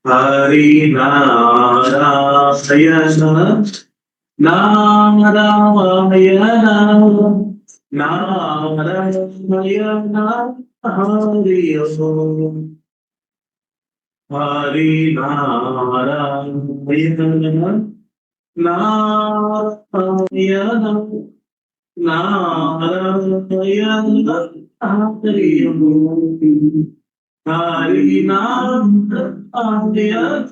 Hari Narayana Narayana Narayana Hari Om Hari Narayana Narayana Narayana Hari Om Hari Narayana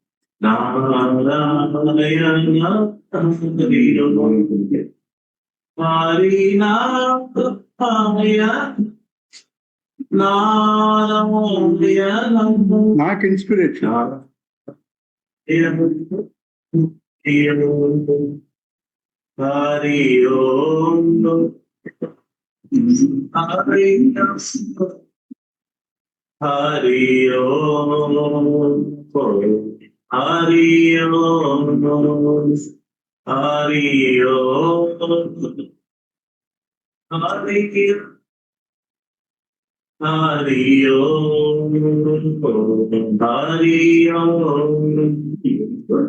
Narayana Narayana Hari Om Hari Narayana Narayana. Not inspiration. Hari Om Hari Om Hari Om Hari Om Hari Om Hari Om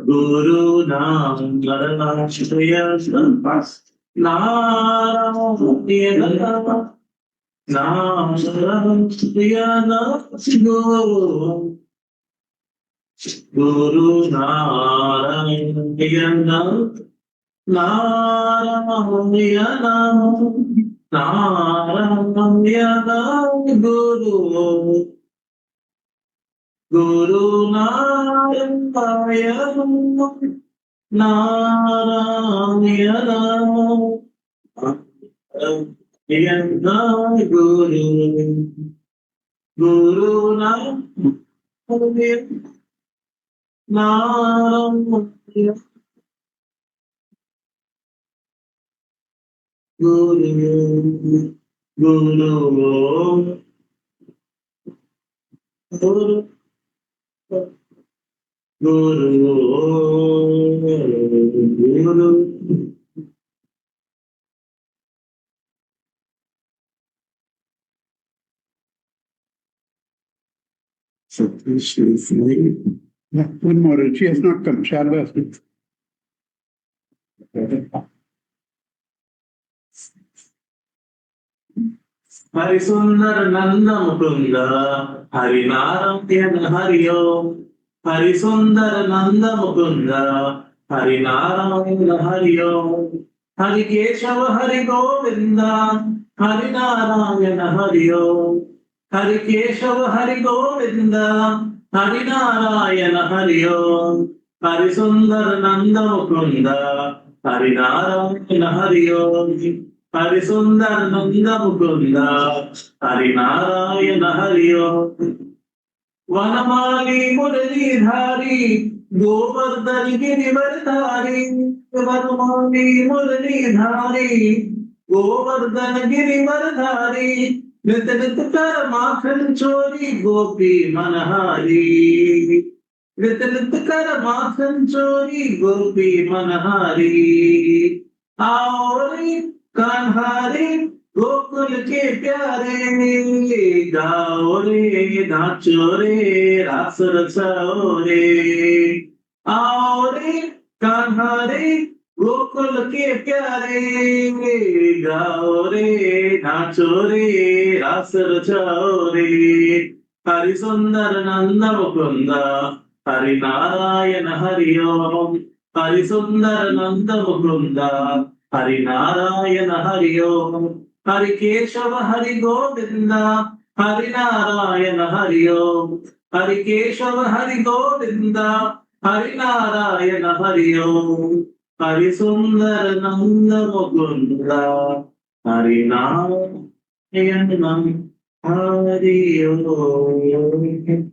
Guru Namashaya Narayana Narayana Guru Narayana Narayana Narayana Guru Narayana Narayana Guru Narayana Yeah, one more. She has not come. Sharda has been. Hari Sundar Nanda Mukunda Hari Narayana Hari Om Hari Sundar Nanda Mukunda Hari Narayana Hari Om Hari Keshava Hari Govinda Hari Narayana Hari Om Hari Keshava Hari Govinda Hari Narayana Hari Om Hari Sundar Nanda Mukunda Hari Narayana Hari Om Hari Sundar Nanda Mukunda Hari Narayana Hari Om Vanamali Muralidhari Govardhan Girivardhari Vanamali Muralidhari Govardhan Girivardhari Nit Nit Kar Makhan Chori Gopi Manahari Nit Nit Kar Makhan Chori Gopi Manahari Aori कान्हारे Gokul के प्यारे गाओ रे नाचो रे रास रचाओ रे आओ रे कान्हारे गोकुल के प्यारे गाओ रे नाचो रे रास रचाओ रे हरि सुंदर नंद मुकुंद हरि नारायण हरि ओम हरि सुंदर नंद Mukund Hari Narayana Hari Om Hari Keshava Hari Govinda Hari Narayana Hari Om Hari Keshava Hari Govinda Hari Narayana Hari Om Hari Sundar Nanda Mukunda Hari Narayana Hari Om.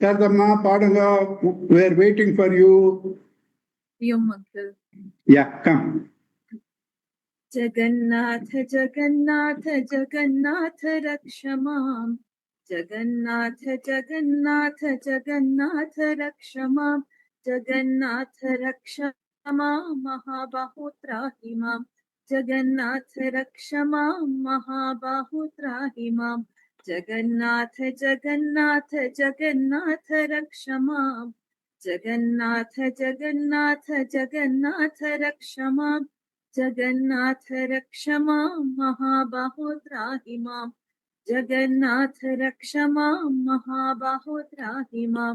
Yadamma, Padanga, we are waiting for you. Uncle. Yeah, come. Jagannath, Jagannath, Jagannath, Rakshamam. Jagannath, Jagannath, Jagannath, Rakshamam. Jagannath रक्ष मां महाबाहो त्राहि मां जगन्नाथ रक्ष मां महाबाहो त्राहि मां जगन्नाथ जगन्नाथ जगन्नाथ रक्ष मां जगन्नाथ जगन्नाथ जगन्नाथ रक्ष मां जगन्नाथ रक्ष मां महाबाहो त्राहि मां जगन्नाथ रक्ष मां महाबाहो त्राहि मां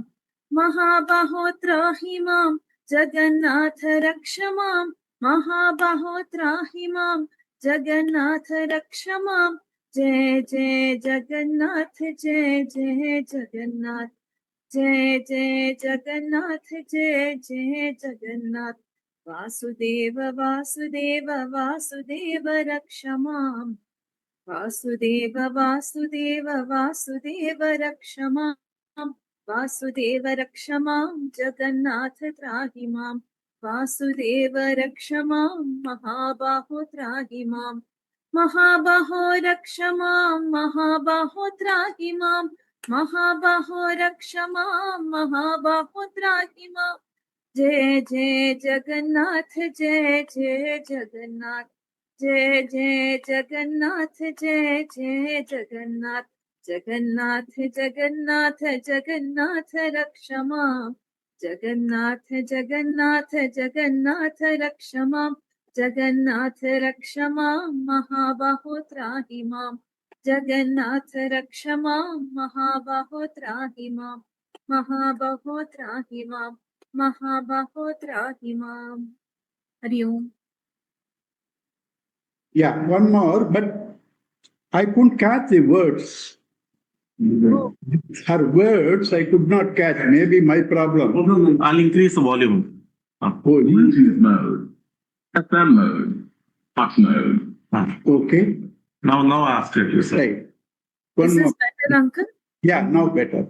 महाबाहो त्राहि मां जगन्नाथ रक्ष मां महाबाहो त्राहि मां जगन्नाथ रक्ष मां जय जय जगन्नाथ जय जय जगन्नाथ जय जय जगन्नाथ जय जय जगन्नाथ वासुदेव वासुदेव वासुदेव रक्ष मां वासुदेव वासुदेव वासुदेव रक्ष मां वासुदेव रक्ष मां जगन्नाथ त्राहि मां वासुदेव रक्ष मां महाबाहो त्राहि मां महाबाहो रक्ष मां महाबाहो त्राहि मां महाबाहो रक्ष मां महाबाहो त्राहि मां जय जय जगन्नाथ जय जय जगन्नाथ जय जय जगन्नाथ जय जय जगन्नाथ जगन्नाथ जगन्नाथ जगन्नाथ रक्ष मां जगन्नाथ जगन्नाथ जगन्नाथ रक्ष मां जगन्नाथ रक्ष मां महाबाहो त्राहि मां जगन्नाथ रक्ष मां महाबाहो त्राहि मां महाबाहो त्राहि मां महाबाहो त्राहि मां हरि ओम Yeah, one more, but I couldn't catch the words. Her words I could not catch. Maybe my problem. I'll increase the volume. Oh, Bluetooth mode, FM mode, hot mode. okay. Now ask it, you say. Right. One This more. is better, uncle. Yeah, now better.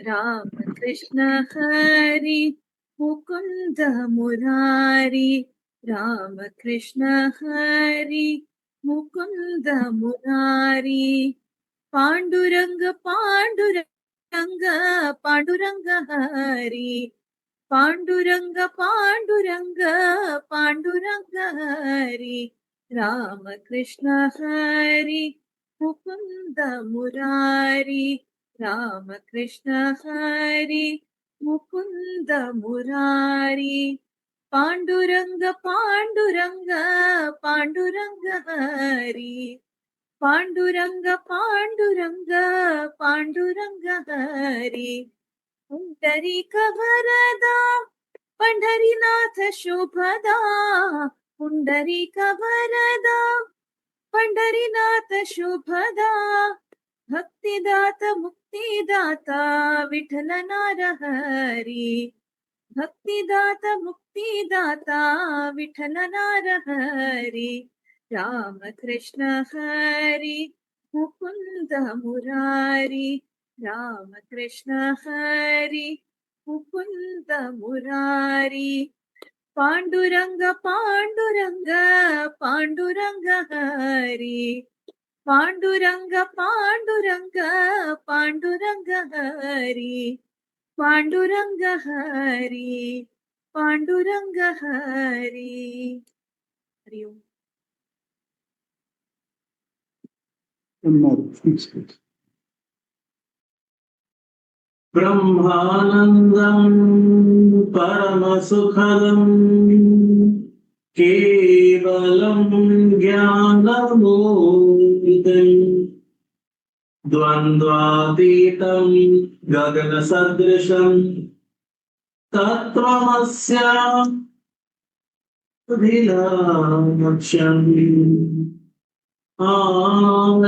Ram Krishna Hari Mukunda Murari Ram Krishna Hari Mukunda Murari Panduranga Panduranga Panduranga Hari Panduranga Panduranga Panduranga Hari Ram Krishna Hari Mukunda Murari Ram Krishna Hari Mukunda Murari Panduranga Panduranga Panduranga Hari Panduranga Panduranga Panduranga Hari Pundarika Varada Pandharinath Shubhada Pundarika Varada Pandharinath Shubhada Bhaktidata Muktidata Vithala Narahari Bhaktidata Muktidata Vithala Narahari Rama Krishna Hari Mukunda Murari Rama Krishna Hari Mukunda Murari Panduranga Panduranga Panduranga Hari Panduranga Panduranga Panduranga Hari Panduranga Hari Panduranga Hari Hari Om. One more. Fix it. ब्रह्मानन्दम् परमसुखदम् केवलम् ज्ञानमूर्तिम् द्वन्द्वातीतम् गगनसदृशम् तत्त्वमस्याधिलक्ष्यम्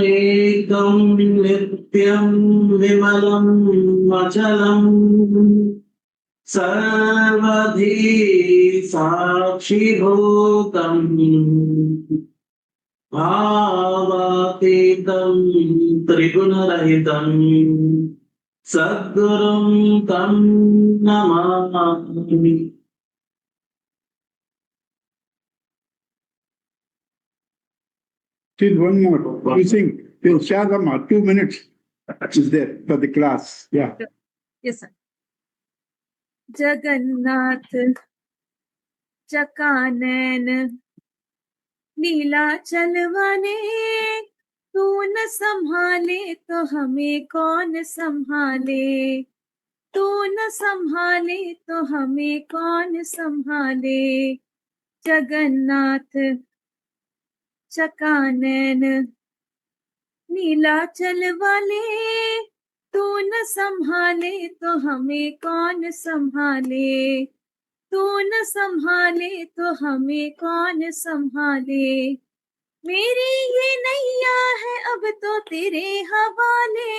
एकं नित्यं विमलं अचलं सर्वधी साक्षिभूतम् भावातीतं त्रिगुणरहितं सद्गुरुं तं Namami. Still one more. You sing till Shadama, 2 minutes is there for the class. Yeah. Yes, sir. Jagannath चकानैन Nilachal वाले, तू न संभाले तो हमें कौन संभाले, तू न संभाले तो हमें कौन संभाले। जगन्नाथ चकानैन नीलाचल वाले, तू न संभाले तो हमें कौन संभाले, तू न संभाले तो हमें कौन संभाले। मेरी ये नैया है अब तो तेरे हवाले,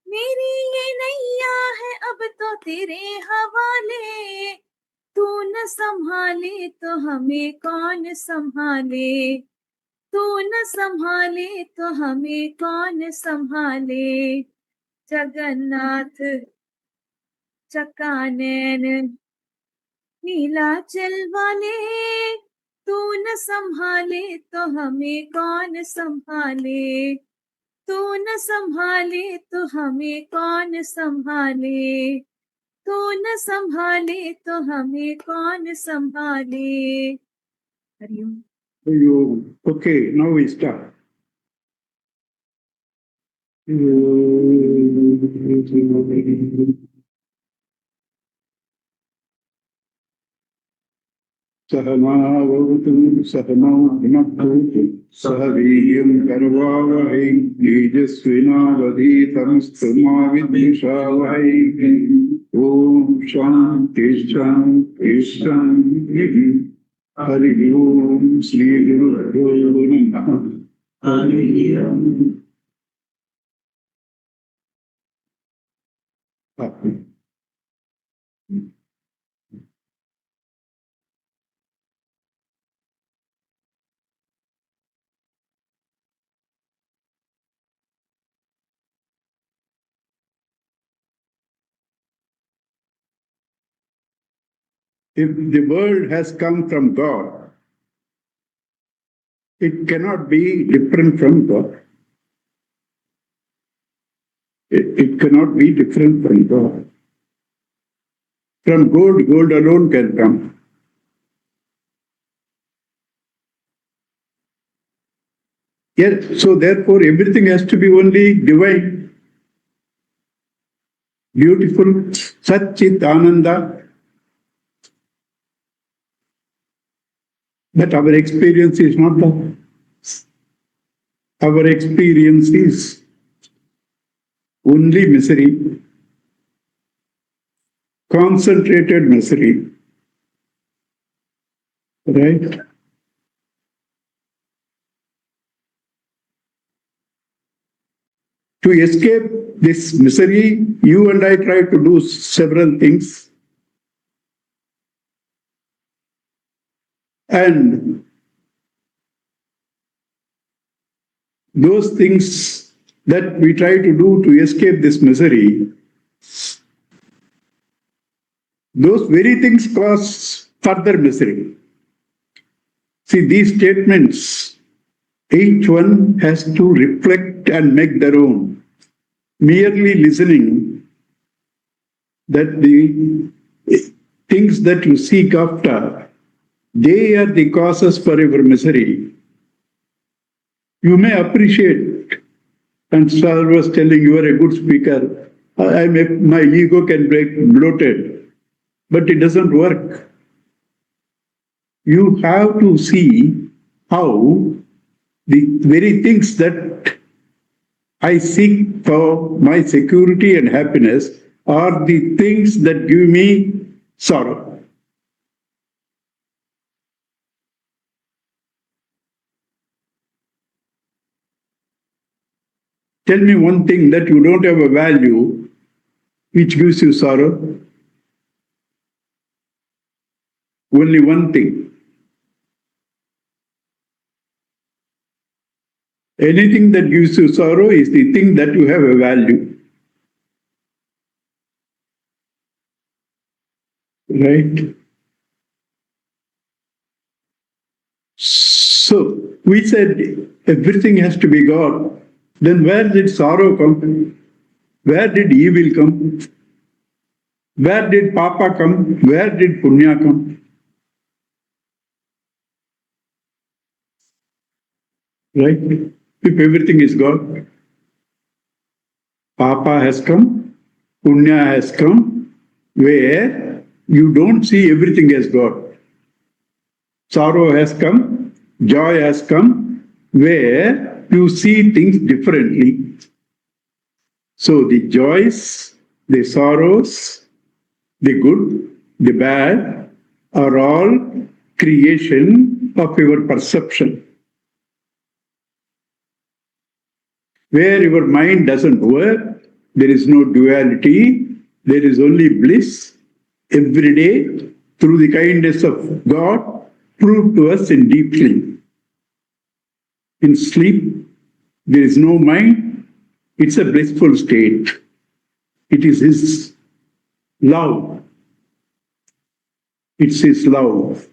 मेरी ये नैया है अब तो तेरे हवाले, तू न संभाले तो हमें कौन संभाले, तू न संभाले तो हमें कौन संभाले। जगन्नाथ चकानैन नीलाचल वाले, तू न संभाले तो हमें कौन संभाले, तू न संभाले तो हमें कौन संभाले, तू न संभाले तो हमें कौन संभाले। Hariom. Okay, now we start. सहनावतु सहनौ भुनक्तु सह वीर्यं करवावहै तेजस्विनावधीतमस्तु मा विद्विषावहै। ॐ शान्ति शान्ति शान्तिः। हरि ओम श्री गुरुदेव नमः। हरि ओम। If the world has come from God, it cannot be different from God. It cannot be different from God. From gold, gold alone can come. Yes, so therefore everything has to be only divine, beautiful, Sat Chit Ananda. But our experience is not that. Our experience is only misery, concentrated misery, right? To escape this misery, you and I try to do several things. And those things that we try to do to escape this misery, those very things cause further misery. See, these statements, each one has to reflect and make their own. Merely listening that the things that you seek after, they are the causes for your misery. You may appreciate, and Sal was telling you are a good speaker, my ego can break bloated, but it doesn't work. You have to see how the very things that I seek for my security and happiness are the things that give me sorrow. Tell me one thing that you don't have a value which gives you sorrow. Only one thing. Anything that gives you sorrow is the thing that you have a value. Right? So, we said everything has to be God. Then where did sorrow come? Where did evil come? Where did Papa come? Where did Punya come? Right? If everything is God, Papa has come, Punya has come, where you don't see everything as God. Sorrow has come, joy has come, where you see things differently. So the joys, the sorrows, the good, the bad are all creation of your perception. Where your mind doesn't work, there is no duality, there is only bliss every day through the kindness of God, proved to us in deep sleep. In sleep, there is no mind, it's a blissful state. It is His love. It's His love.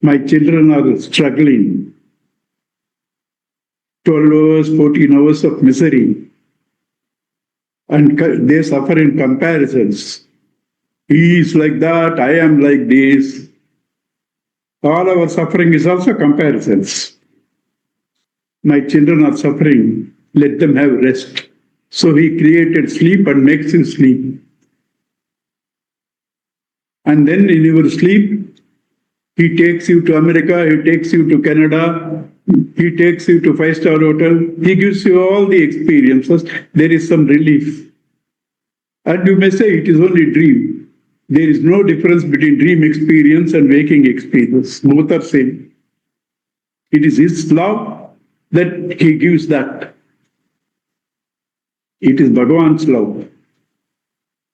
My children are struggling. 12 hours, 14 hours of misery. And they suffer in comparisons. He is like that, I am like this. All our suffering is also comparisons. My children are suffering, let them have rest. So He created sleep and makes you sleep. And then in your sleep, He takes you to America, He takes you to Canada, He takes you to 5-star hotel, He gives you all the experiences. There is some relief. And you may say it is only dream. There is no difference between dream experience and waking experience. Both are same. It is His love that He gives that. It is Bhagavan's love.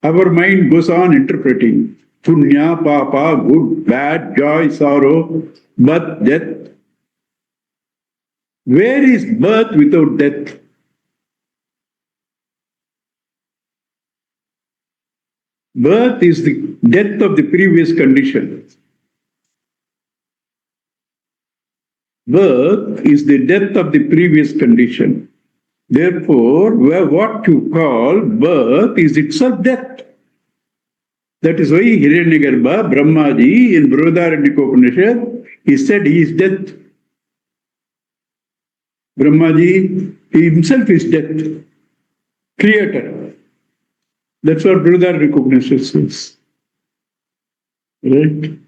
Our mind goes on interpreting. Punya, Papa, good, bad, joy, sorrow, birth, death. Where is birth without death? Birth is the death of the previous condition. Birth is the death of the previous condition. Therefore, what you call birth is itself death. That is why Hiranyagarbha, Brahmaji, in Upanishad, he said he is death. Brahmaji, he himself is death. Creator. That's what Upanishad says. Right?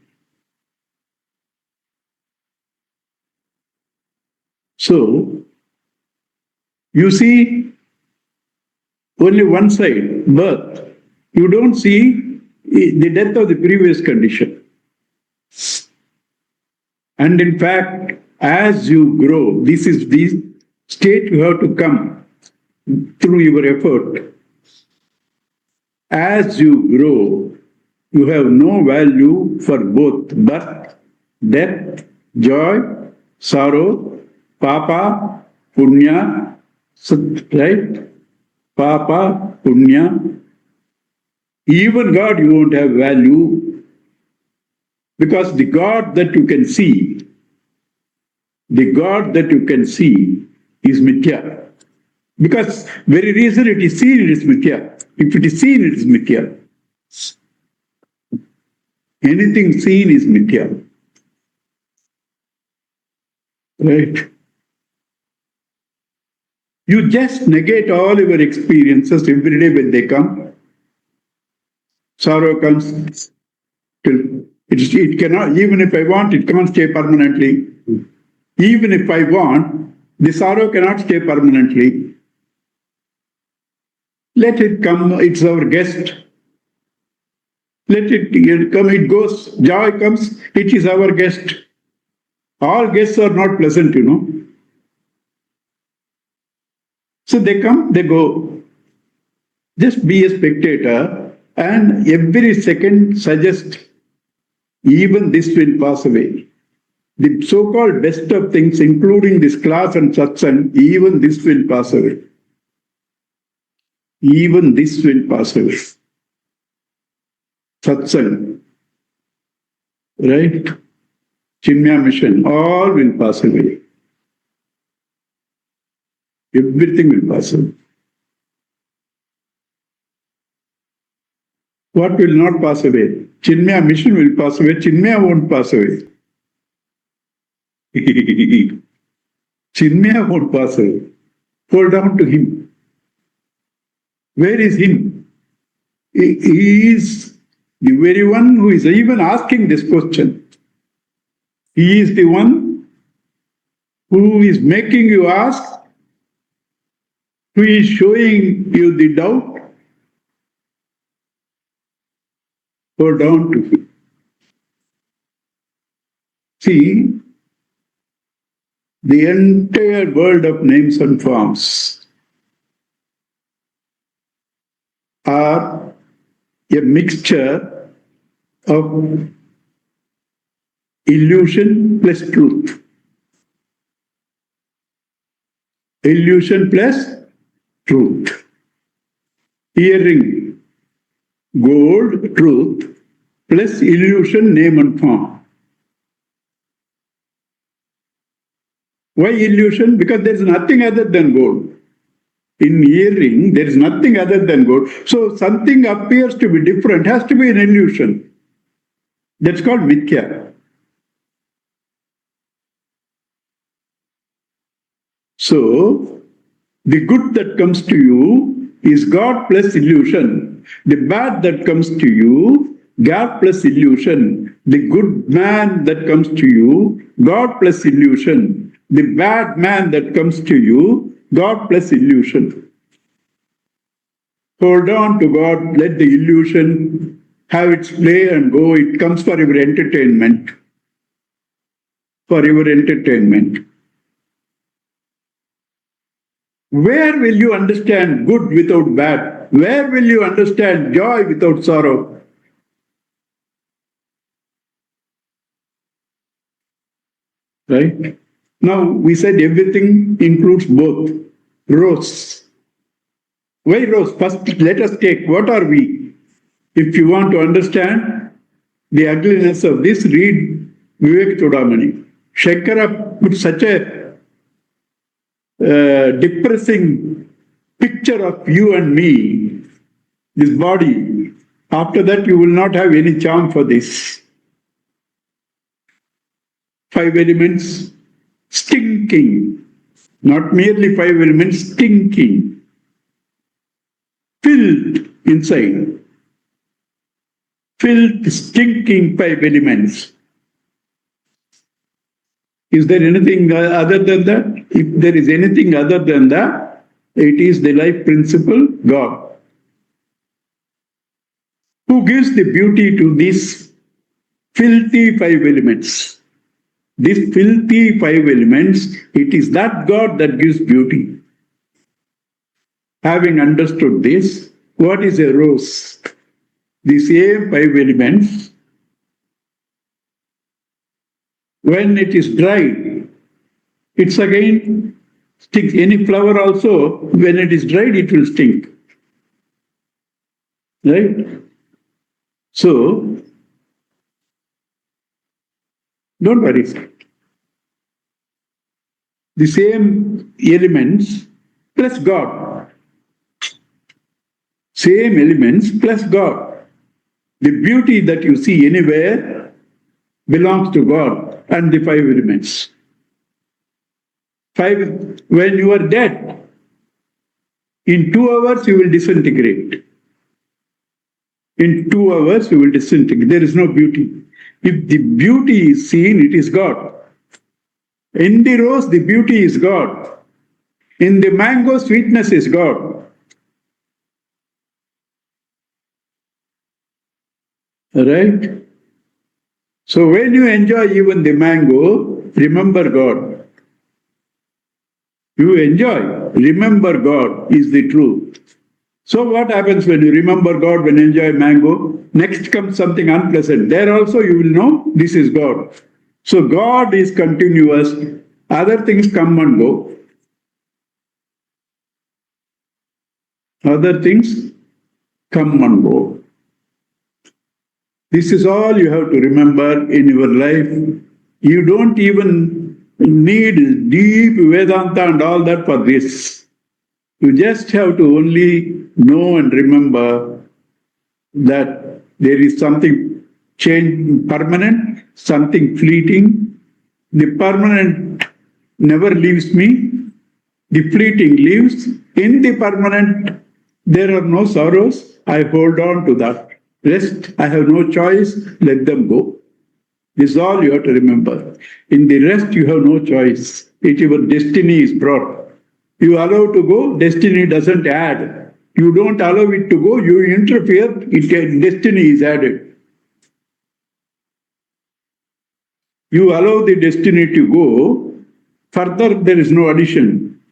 So, you see only one side, birth. You don't see the death of the previous condition. And in fact, as you grow, this is the state you have to come through your effort. As you grow, you have no value for both birth, death, joy, sorrow, Papa, Punya, right? Papa, Punya. Even God you won't have value, because the God that you can see, is mithya. Because very reason it is seen, it is mithya. If it is seen, it is mithya. Anything seen is mithya. Right? You just negate all your experiences every day when they come. Sorrow comes, it cannot, even if I want, it can't stay permanently. Even if I want, the sorrow cannot stay permanently. Let it come, it's our guest. Let it come, it goes. Joy comes, it is our guest. All guests are not pleasant, you know. So they come, they go. Just be a spectator, and every second suggest, even this will pass away. The so-called best of things, including this class and satsang, even this will pass away. Even this will pass away. Satsang, right? Chinmaya mission, all will pass away. Everything will pass away. What will not pass away? Chinmaya mission will pass away. Chinmaya won't pass away. Chinmaya won't pass away. Hold on to him. Where is him? He is the very one who is even asking this question. He is the one who is making you ask, who is showing you the doubt. Hold on to him. See, the entire world of names and forms are a mixture of illusion plus truth. Illusion plus truth. Earring, gold, truth, plus illusion, name and form. Why illusion? Because there is nothing other than gold. In earring, there is nothing other than gold. So something appears to be different, has to be an illusion. That's called mithya. So, the good that comes to you is God plus illusion. The bad that comes to you, God plus illusion. The good man that comes to you, God plus illusion. The bad man that comes to you, God plus illusion. Hold on to God, let the illusion have its play and go. It comes for your entertainment. For your entertainment. Where will you understand good without bad? Where will you understand joy without sorrow? Right? Now, we said everything includes both. Rose. Why rose? First, let us take what are we? If you want to understand the ugliness of this, read Vivek Chudamani. Shankara put such a depressing picture of you and me, this body. After that, you will not have any charm for this. 5 elements stinking, not merely 5 elements stinking, filled inside, filled, stinking 5 elements. Is there anything other than that? If there is anything other than that, it is the life principle, God. Who gives the beauty to these filthy 5 elements? These filthy 5 elements, it is that God that gives beauty. Having understood this, what is a rose? The same 5 elements, when it is dried, it's again stinks. Any flower also, when it is dried, it will stink. Right? So, don't worry. The same elements plus God. Same elements plus God. The beauty that you see anywhere belongs to God and the 5 elements. 5, when you are dead, in 2 hours you will disintegrate. In 2 hours you will disintegrate. There is no beauty. If the beauty is seen, it is God. In the rose, the beauty is God. In the mango, sweetness is God. Right? So when you enjoy even the mango, remember God. You enjoy, remember God is the truth. So what happens when you remember God, when you enjoy mango? Next comes something unpleasant. There also you will know this is God. So God is continuous. Other things come and go. Other things come and go. This is all you have to remember in your life. You don't even need deep Vedanta and all that for this. You just have to only know and remember that there is something change, permanent, something fleeting. The permanent never leaves me. The fleeting leaves. In the permanent, there are no sorrows. I hold on to that. Rest, I have no choice. Let them go. This is all you have to remember. In the rest, you have no choice. Your destiny is brought. You allow to go, destiny doesn't add. You don't allow it to go, you interfere, destiny is added. You allow the destiny to go, further there is no addition.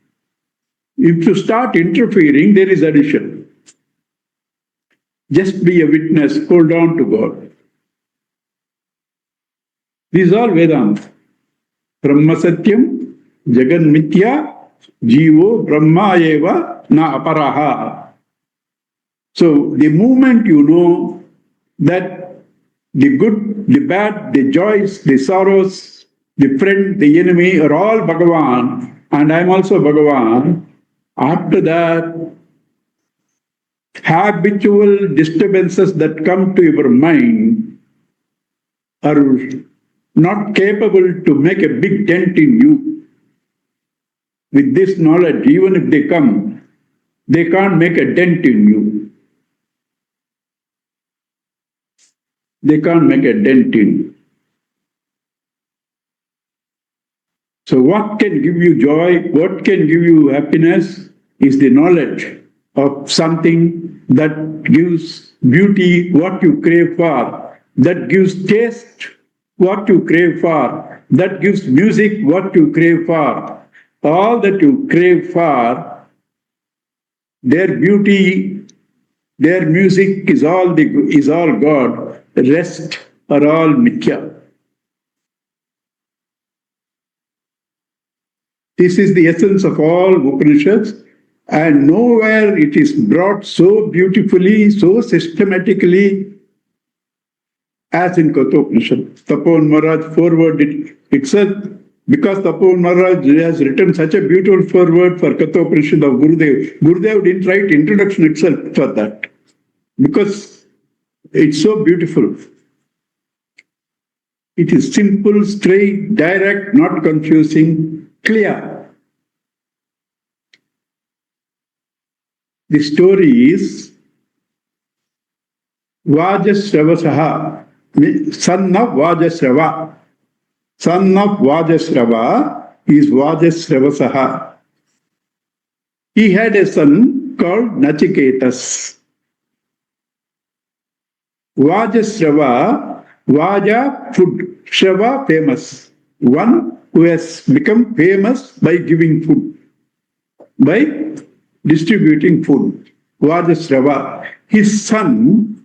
If you start interfering, there is addition. Just be a witness, hold on to God. These are Vedanta. Brahma Satyam, Jagan Mithya, Jivo Brahma Eva Na Aparaha. So the moment you know that the good, the bad, the joys, the sorrows, the friend, the enemy are all Bhagavan, and I am also Bhagavan, after that, habitual disturbances that come to your mind are not capable to make a big dent in you. With this knowledge, even if they come, they can't make a dent in you. They can't make a dent in you. So what can give you joy, what can give you happiness is the knowledge of something that gives beauty, what you crave for, that gives taste, what you crave for, that gives music, what you crave for. All that you crave for, their beauty, their music is all God. The rest are all mithya. This is the essence of all Upanishads, and nowhere it is brought so beautifully, so systematically as in Kathopanishad. Tapovan Maharaj forwarded itself, because Tapovan Maharaj has written such a beautiful foreword for Kathopanishad of Gurudev. Gurudev didn't write introduction itself for that, because it's so beautiful. It is simple, straight, direct, not confusing, clear. The story is Vajasravasaha, son of Vajasrava. Son of Vajasrava is Vajasravasaha. He had a son called Nachiketas. Vajasrava, Vaja, food, Shrava, famous. One who has become famous by giving food, by distributing food. Vajasrava. His son,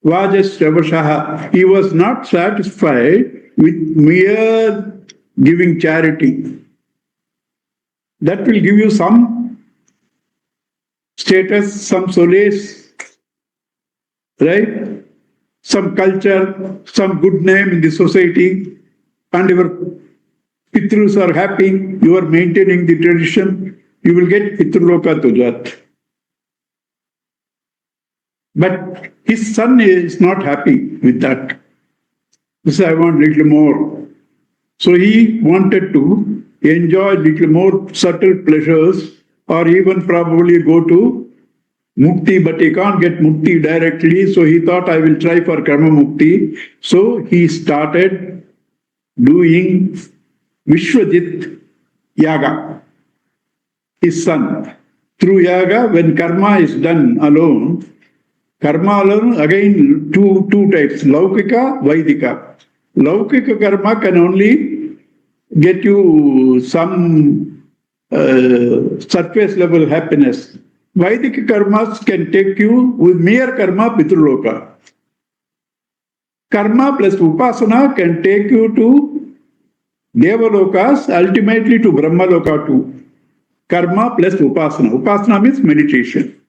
Vajasravashaha, he was not satisfied with mere giving charity. That will give you some status, some solace, right? Some culture, some good name in the society, and your Pitrus are happy, you are maintaining the tradition, you will get Pitraloka Tujat. But his son is not happy with that. He said, I want little more. So he wanted to enjoy little more subtle pleasures, or even probably go to Mukti, but he can't get Mukti directly, so he thought, I will try for Karma Mukti. So he started doing Vishwajit Yaga, his son. Through Yaga, when Karma is done alone, Karma alone, again two types, Laukika, Vaidika. Laukika Karma can only get you some surface level happiness. Vaidika karmas can take you with mere karma Pitraloka. Karma plus upasana can take you to Devalokas, ultimately to Brahmaloka too. Karma plus upasana. Upasana means meditation.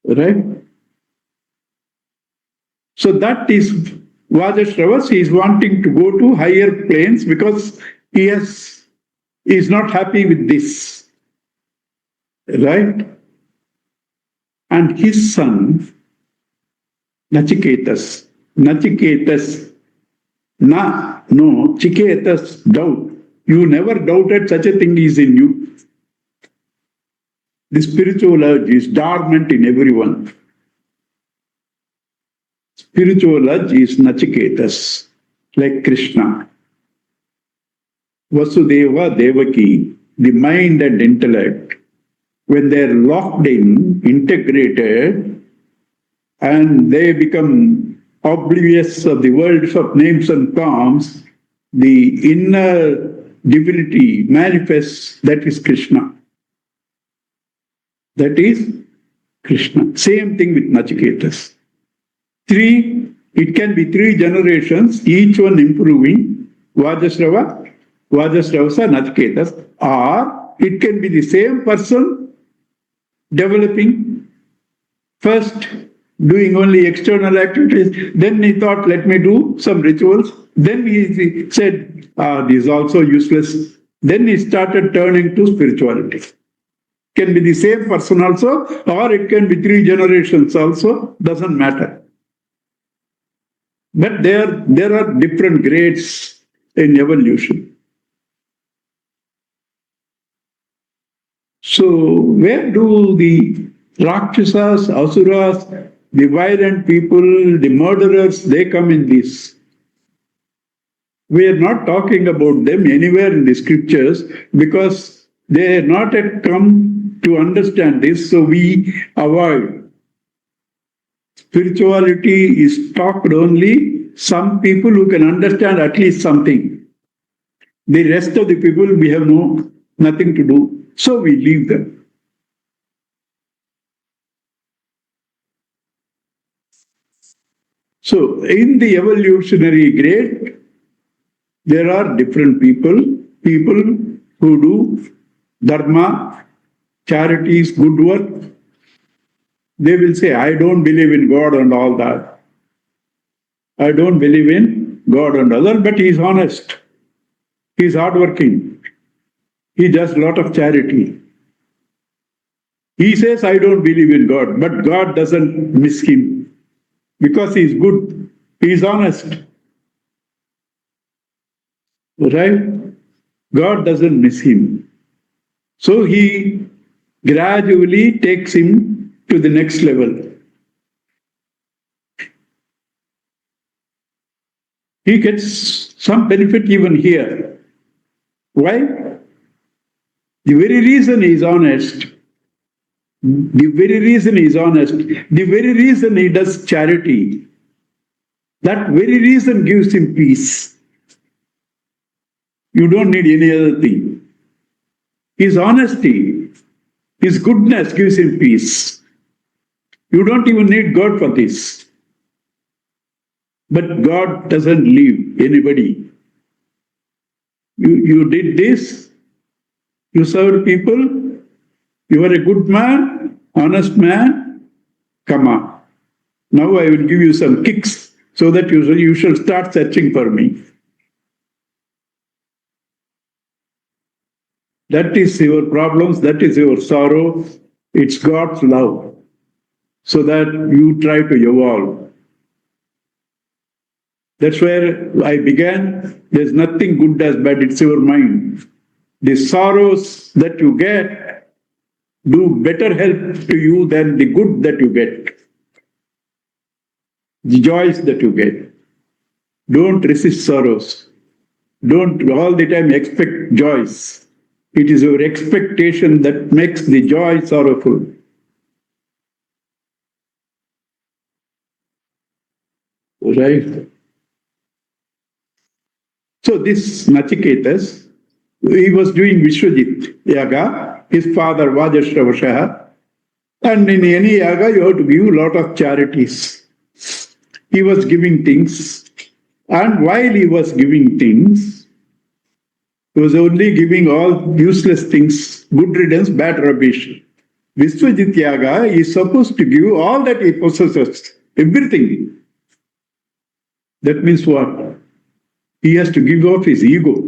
Right? So that is Vajasravas. He is wanting to go to higher planes because he is not happy with this. Right? and his son, Nachiketas. Nachiketas, no, Chiketas, doubt. You never doubted such a thing is in you. The spiritual urge is dormant in everyone. Spiritual urge is Nachiketas, like Krishna. Vasudeva, Devaki, the mind and intellect, when they are locked in, integrated, and they become oblivious of the worlds of names and forms, the inner divinity manifests. That is Krishna. That is Krishna. Same thing with Nachiketas. It can be 3 generations, each one improving, Vajasrava, Vajasravasa, Nachiketas, or it can be the same person developing, first doing only external activities, then he thought, let me do some rituals, then he said, this is also useless, then he started turning to spirituality. Can be the same person also, or it can be 3 generations also, doesn't matter. But there are different grades in evolution. So where do the Rakshasas, Asuras, the violent people, the murderers, they come in this? We are not talking about them anywhere in the scriptures because they are not yet come to understand this, so we avoid. Spirituality is taught only some people who can understand at least something. The rest of the people, we have nothing to do. So we leave them. So in the evolutionary grade, there are different people who do dharma, charities, good work. They will say, I don't believe in God and all that. I don't believe in God and other, but he is honest. He is hardworking. He does a lot of charity. He says, I don't believe in God, but God doesn't miss him because he is good. He is honest. Right? God doesn't miss him. So he gradually takes him to the next level. He gets some benefit even here. Why? The very reason he is honest, the very reason he does charity, that very reason gives him peace. You don't need any other thing. His honesty, his goodness gives him peace. You don't even need God for this. But God doesn't leave anybody. You did this, you served people, you are a good man, honest man, come on. Now I will give you some kicks so that you shall start searching for me. That is your problems, that is your sorrow. It's God's love, so that you try to evolve. That's where I began. There's nothing good as bad, it's your mind. The sorrows that you get do better help to you than the good that you get. The joys that you get. Don't resist sorrows. Don't all the time expect joys. It is your expectation that makes the joy sorrowful. Right? So this Nachiketas, he was doing Vishwajit Yaga, his father Vajasravasha, and in any yaga you have to give a lot of charities. He was giving things, and while he was giving things, he was only giving all useless things, good riddance, bad rubbish. Vishwajit Yaga is supposed to give all that he possesses, everything. That means what? He has to give off his ego.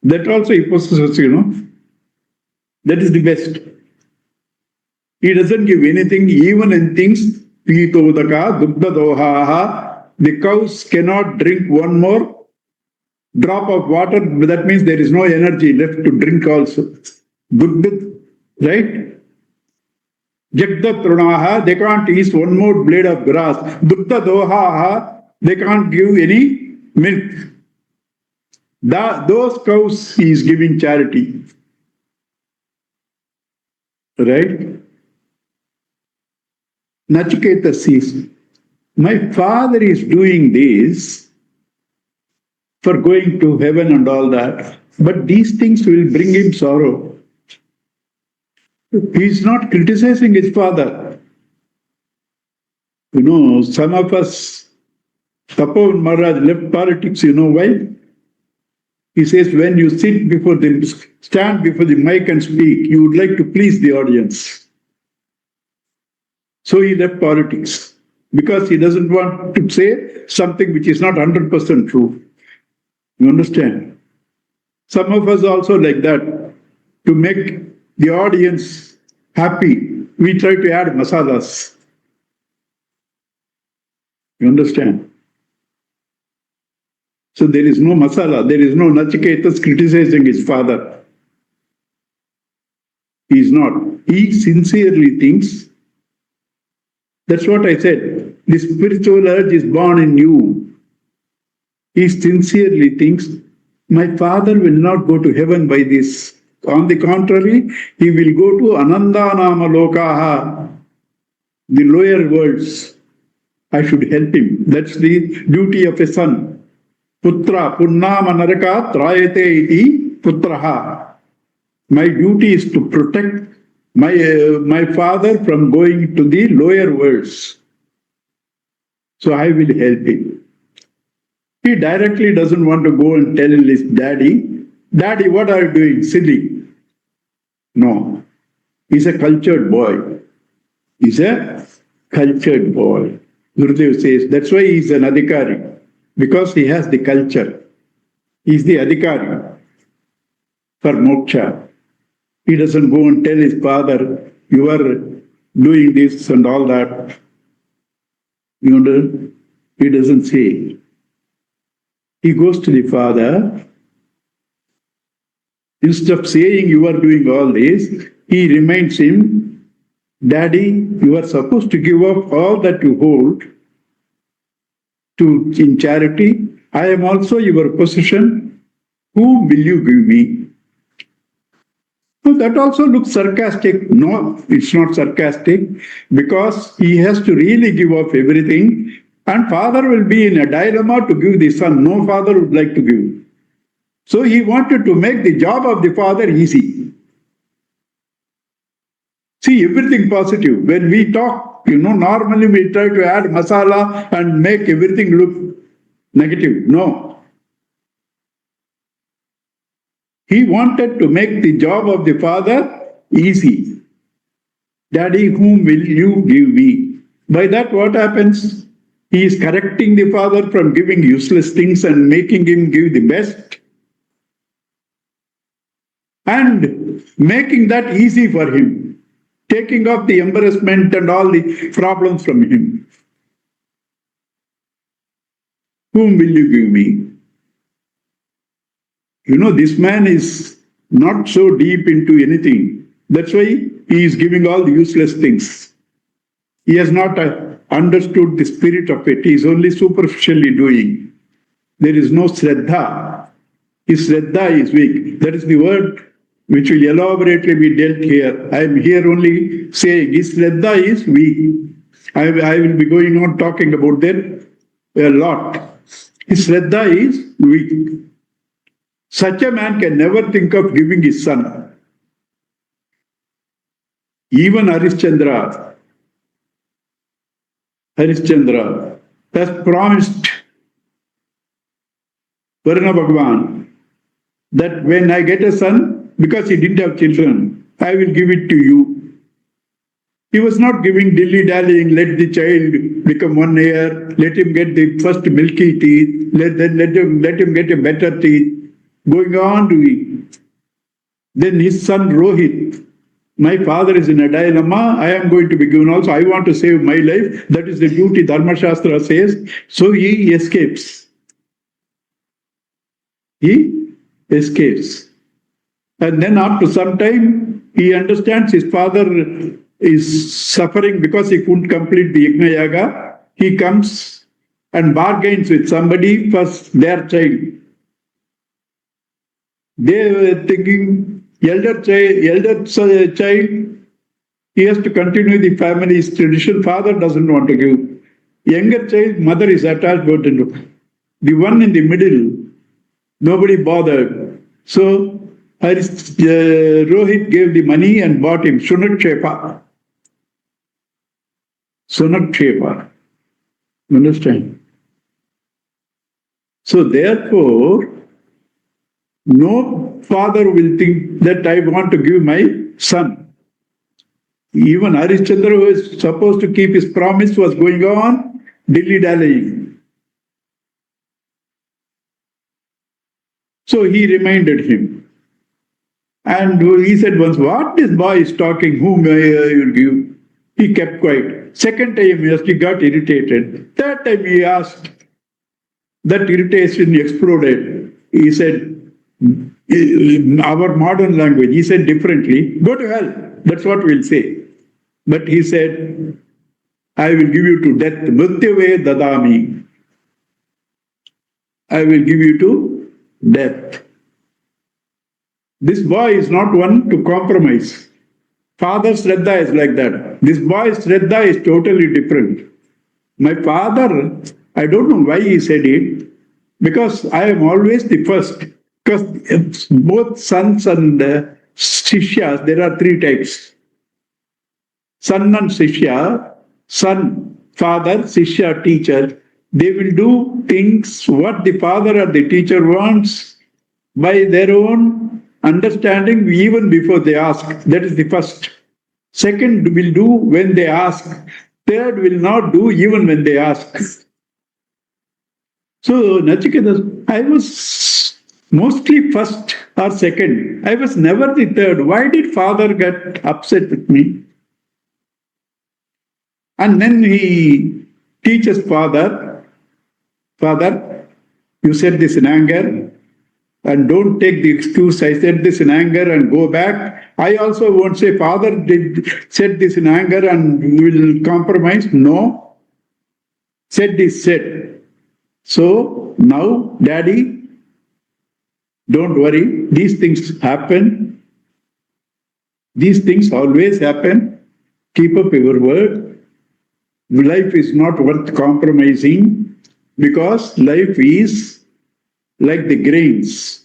That also he possesses, That is the best. He doesn't give anything, even in things, Pitodaka, Dugdadohaha. The cows cannot drink one more drop of water. That means there is no energy left to drink also. Dugdad, right? Jagda Trunaha, they can't eat one more blade of grass. Dugda Dohaha, they can't give any milk. Those cows he is giving charity. Right? Nachiketa says, my father is doing this for going to heaven and all that, but these things will bring him sorrow. He is not criticizing his father. You know, some of us, Tapovan Maharaj left politics, you know why? He says, when you stand before the mic and speak, you would like to please the audience. So he left politics, because he doesn't want to say something which is not 100% true. You understand? Some of us also like that, to make the audience happy, we try to add masalas. You understand? So there is no masala, there is no Nachiketas criticizing his father. He is not. He sincerely thinks. That's what I said. The spiritual urge is born in you. He sincerely thinks, my father will not go to heaven by this. On the contrary, he will go to Anandanama Lokaha, the lower worlds. I should help him. That's the duty of a son. Putra, Punnama Naraka Trayate iti Putraha. My duty is to protect my father from going to the lower worlds. So I will help him. He directly doesn't want to go and tell his daddy, Daddy, what are you doing? Silly. No. He's a cultured boy. He's a cultured boy. Gurudev says, that's why he's an adhikari. Because he has the culture. He's the adhikari for moksha. He doesn't go and tell his father, you are doing this and all that. You know, he doesn't say. He goes to the father. Instead of saying you are doing all this, he reminds him, Daddy, you are supposed to give up all that you hold in charity. I am also your possession. Whom will you give me? So that also looks sarcastic. No, it's not sarcastic, because he has to really give up everything, and father will be in a dilemma to give the son. No father would like to give. So he wanted to make the job of the father easy. See, everything positive. When we talk, normally we try to add masala and make everything look negative. No. He wanted to make the job of the father easy. Daddy, whom will you give me? By that, what happens? He is correcting the father from giving useless things and making him give the best, and making that easy for him, taking off the embarrassment and all the problems from him. Whom will you give me? This man is not so deep into anything. That's why he is giving all the useless things. He has not understood the spirit of it. He is only superficially doing. There is no Shraddha. His Shraddha is weak. That is the word which will elaborately be dealt here. I am here only saying his Shraddha is weak. I will be going on talking about that a lot. His Shraddha is weak. Such a man can never think of giving his son. Even Harishchandra has promised Varuna Bhagavan that when I get a son, because he didn't have children, I will give it to you. He was not giving dilly-dallying, let the child become 1 year, let him get the first milky teeth, let him get a better teeth, going on doing. Then his son Rohit My father is in a dilemma. I am going to be given also. I want to save my life. That is the duty Dharma Shastra says. So he escapes. He escapes. And then after some time, he understands his father is suffering because he couldn't complete the Yajna Yaga. He comes and bargains with somebody for their child. They were thinking, elder child, he has to continue the family's tradition. Father doesn't want to give. Younger child, mother is attached. But the one in the middle, nobody bothered. So Rohit gave the money and bought him Sunakshepa. Sunakshepa. Understand? So therefore, no father will think that I want to give my son. Even Harishchandra, who is supposed to keep his promise, was going on dilly-dallying. So he reminded him. And he said once, what this boy is talking, whom may I give? He kept quiet. Second time he got irritated. Third time he asked. That irritation exploded. He said, in our modern language, he said differently, go to hell. That's what we'll say. But he said, I will give you to death. Mrityave dadami. I will give you to death. This boy is not one to compromise. Father's Shraddha is like that. This boy's Shraddha is totally different. My father, I don't know why he said it, because I am always the first. Because both sons and Sishyas, there are three types. Son and Sishya, son, father, Sishya, teacher, they will do things what the father or the teacher wants by their own understanding even before they ask. That is the first. Second will do when they ask. Third will not do even when they ask. So, Nachiketa, I was mostly first or second. I was never the third. Why did father get upset with me? And then he teaches father, you said this in anger, and don't take the excuse, I said this in anger and go back. I also won't say father said this in anger and will compromise. No. Said is said. So now, daddy, don't worry. These things happen. These things always happen. Keep up your word. Life is not worth compromising because life is like the grains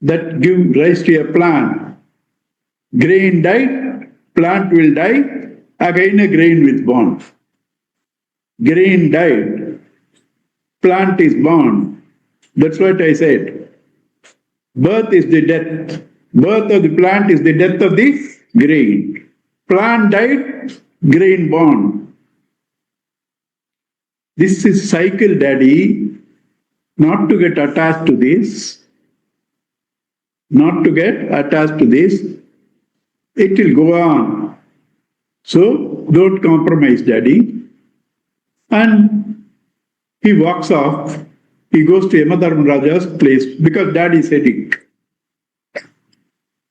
that give rise to a plant. Grain died, plant will die, again a grain will born. Grain died, plant is born. That's what I said. Birth is the death. Birth of the plant is the death of the grain. Plant died, grain born. This is cycle, daddy. Not to get attached to this. Not to get attached to this. It will go on. So don't compromise, daddy. And he walks off. He goes to Yamadharmaraja's place because daddy said it.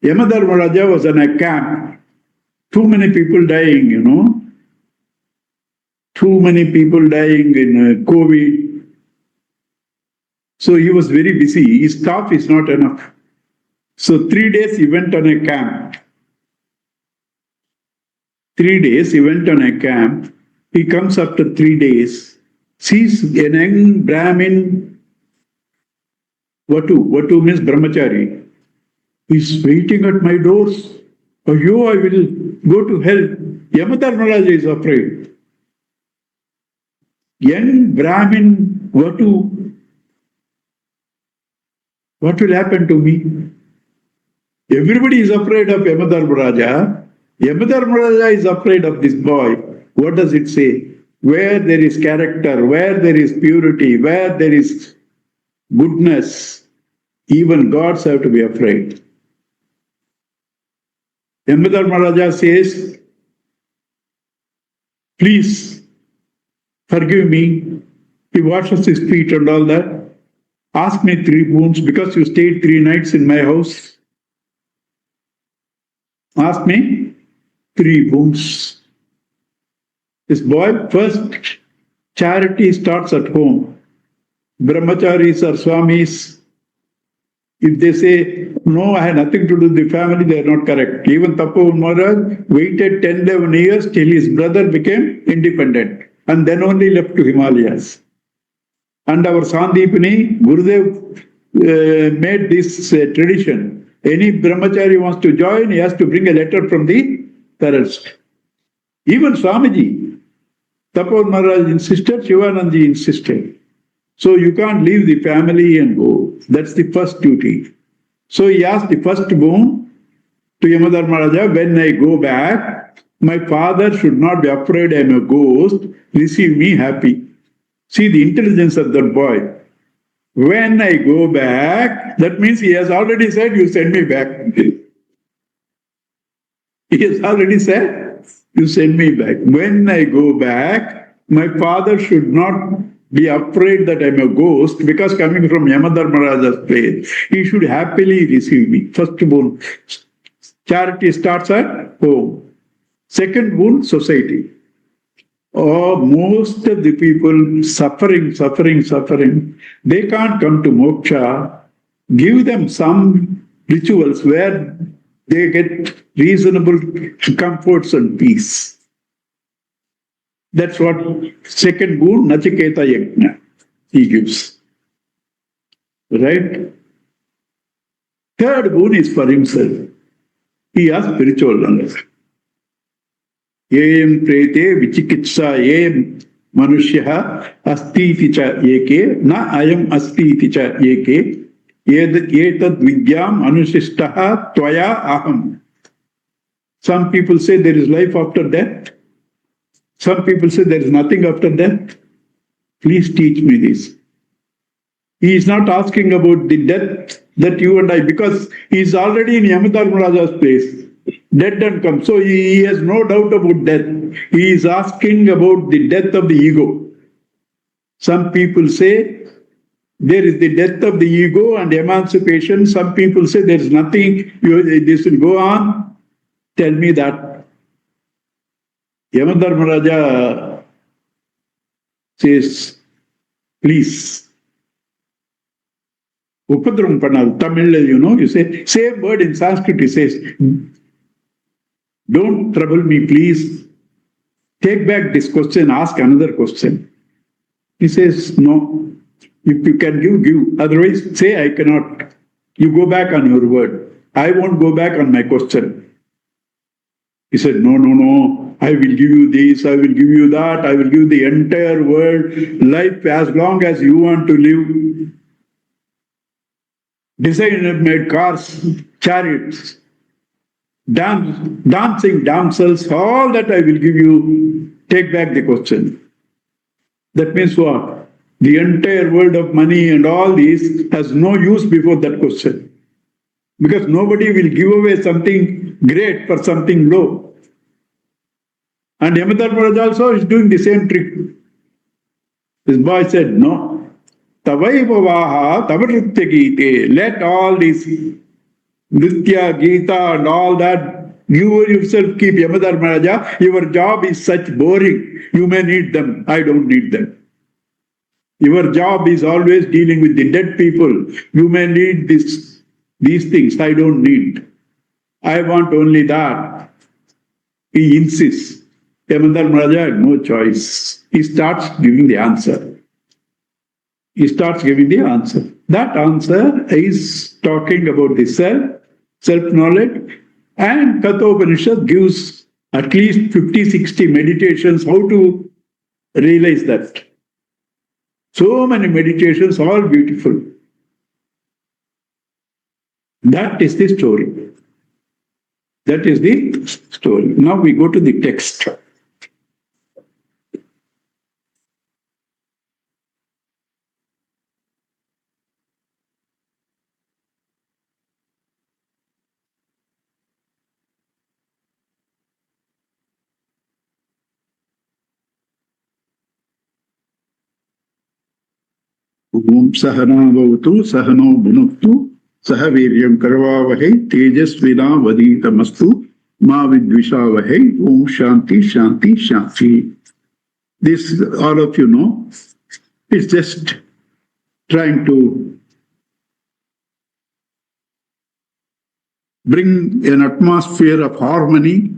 Yamadharmaraja was in a camp. Too many people dying, Too many people dying in COVID. So he was very busy. His staff is not enough. So 3 days he went on a camp. 3 days he went on a camp. He comes after 3 days, sees a young Brahmin, Vatu means brahmachari. He's waiting at my doors. Oh, I will go to hell. Yamadharmaraja is afraid. Young Brahmin, Vatu, what will happen to me? Everybody is afraid of Yamadharmaraja. Yamadharmaraja is afraid of this boy. What does it say? Where there is character, where there is purity, where there is goodness, even gods have to be afraid. Yamdharmaraja says, please forgive me. He washes his feet and all that. Ask me 3 boons because you stayed 3 nights in my house. Ask me 3 boons. This boy, first charity starts at home. Brahmacharis or swamis, if they say, no, I had nothing to do with the family, they are not correct. Even Tapovan Maharaj waited 10, 11 years till his brother became independent and then only left to Himalayas. And our Sandipani, Gurudev made this tradition. Any brahmachari wants to join, he has to bring a letter from the parents. Even Swamiji, Tapovan Maharaj insisted, Shivanandaji insisted. So you can't leave the family and go. That's the first duty. So he asked the first boon to Yamdharmaraja, when I go back, my father should not be afraid I am a ghost, receive me happy. See the intelligence of that boy. When I go back, that means he has already said, you send me back. He has already said, you send me back. When I go back, my father should not be afraid that I'm a ghost because coming from Yamadharmaraja's place, he should happily receive me. First boon, charity starts at home. Second boon, society. Oh, most of the people suffering. They can't come to moksha. Give them some rituals where they get reasonable comforts and peace. That's what second boon, Nachiketa Yajna, he gives. Right? Third boon is for himself. He has spiritual knowledge. Yem prete vichikitsa yem manushya astiti cha yeke na ayam astiti cha yeke yetad vidyam anushishtaha tvaya aham. Some people say there is life after death. Some people say there is nothing after death. Please teach me this. He is not asking about the death that you and I, because he is already in Yamadharmaraja's place, dead and come. So he has no doubt about death. He is asking about the death of the ego. Some people say there is the death of the ego and emancipation. Some people say there is nothing, this will go on. Tell me that. Yamadharmaraja says, please, Upadram Panal, Tamil, you say, same word in Sanskrit, he says, don't trouble me, please. Take back this question, ask another question. He says, no, if you can give. Otherwise, say, I cannot. You go back on your word. I won't go back on my question. He said, no. I will give you this, I will give you that, I will give the entire world, life as long as you want to live. Designer-made cars, chariots, dancing damsels, all that I will give you. Take back the question. That means what? The entire world of money and all this has no use before that question. Because nobody will give away something great for something low. And Yamadharmaraja also is doing the same trick. This boy said, no. Tavaivavaha tavarritya gite. Let all this Nritya, Gita and all that, you yourself keep Yamadharmaraja. Your job is such boring. You may need them. I don't need them. Your job is always dealing with the dead people. You may need these things. I don't need. I want only that. He insists. Yamadharmaraja had no choice. He starts giving the answer. That answer is talking about the self-knowledge, and Kathopanishad gives at least 50, 60 meditations how to realize that. So many meditations, all beautiful. That is the story. Now we go to the text. Om Sahana Bhavatu Sahano Bhunaktu Sahaviryam Karavavahe Tejasvina Vaditamastu Ma Vidvishavahe Om Shanti Shanti Shanti. This all of you know. It's just trying to bring an atmosphere of harmony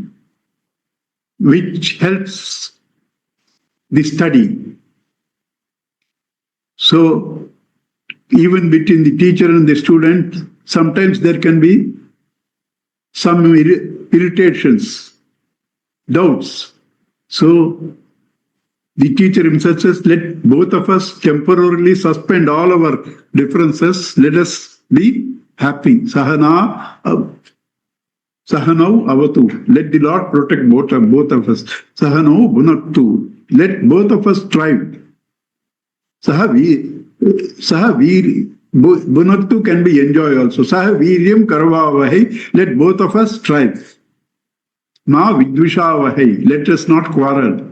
which helps the study. So, even between the teacher and the student, sometimes there can be some irritations, doubts. So, the teacher himself says, let both of us temporarily suspend all our differences. Let us be happy. Sahanau avatu. Let the Lord protect both of us. Sahanau bhunaktu. Let both of us strive. Sahaviri. Bhunaktu can be enjoy also. Sahaviryam karavavahe. Let both of us strive. Ma vidvishavahe. Let us not quarrel.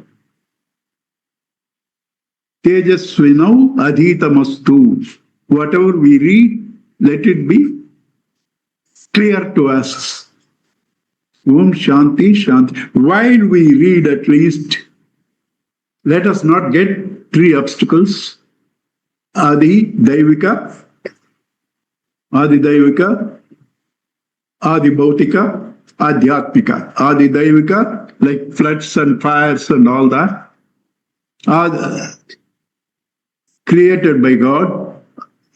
Tejasvinau adhitamastu. Whatever we read, let it be clear to us. Om Shanti Shanti. While we read, at least, let us not get three obstacles. Adi Daivika, Adi Bhautika, Adhyatmika. Adi Daivika, like floods and fires and all that, are created by God.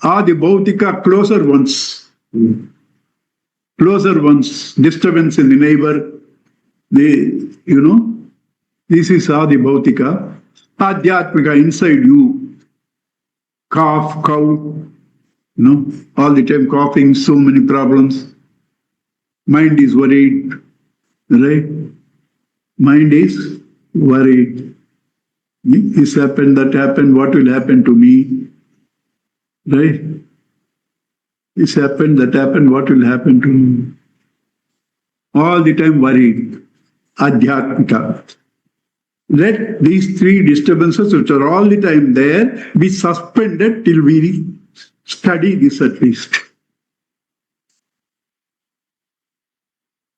Adi Bhautika, closer ones, disturbance in the neighbor. This is Adi Bhautika. Adhyatmika, inside you. Cough, all the time coughing, so many problems. Mind is worried, right? Mind is worried. This happened, that happened, what will happen to me? Right? This happened, that happened, what will happen to me? All the time worried. Adhyatmika. Let these three disturbances, which are all the time there, be suspended till we study this at least.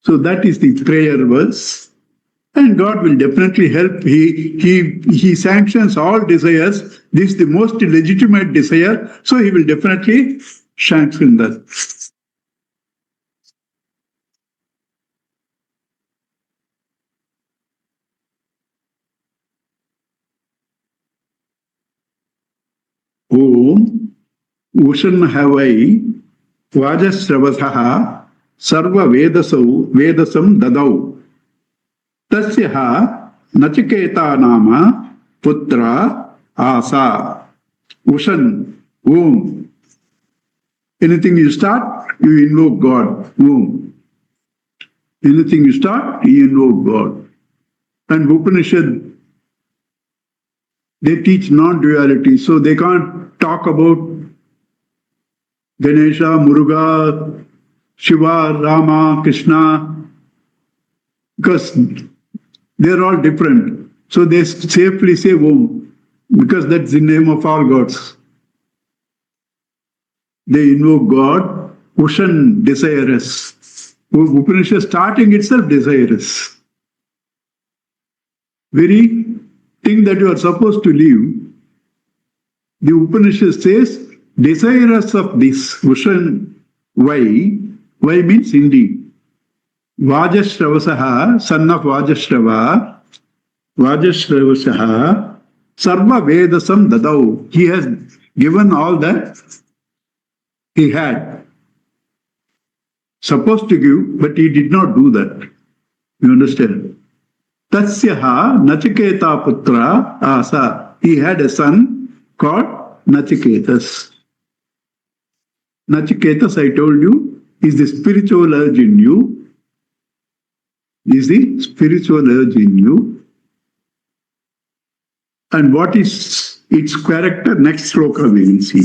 So that is the prayer verse. And God will definitely help. He sanctions all desires. This is the most legitimate desire. So He will definitely sanction that. Om Ushanhavai Vajasravasaha Sarva Vedasam Dadau Tasyaha Nachiketa Nama Putra Asa. Ushan, Om. Anything you start, you invoke God. Om. Anything you start, you invoke God. And Upanishad, they teach non-duality, so they can't talk about Ganesha, Muruga, Shiva, Rama, Krishna, because they're all different. So they safely say Om, because that's the name of all gods. They invoke God, Ushan, desirous. Upanishad starting itself desirous. Very thing that you are supposed to live, the Upanishad says, desirous of this, Ushan, why? Why means indeed. Vajashravasaha, son of Vajashrava, Vajashravasaha, Sarva Vedasam Dadau. He has given all that he had. Supposed to give, but he did not do that. You understand? Tasyaha Nachiketa Putra Asa. He had a son called Nachiketas. Nachiketas, I told you, is the spiritual urge in you. Is the spiritual urge in you. And what is its character? Next sloka we will see.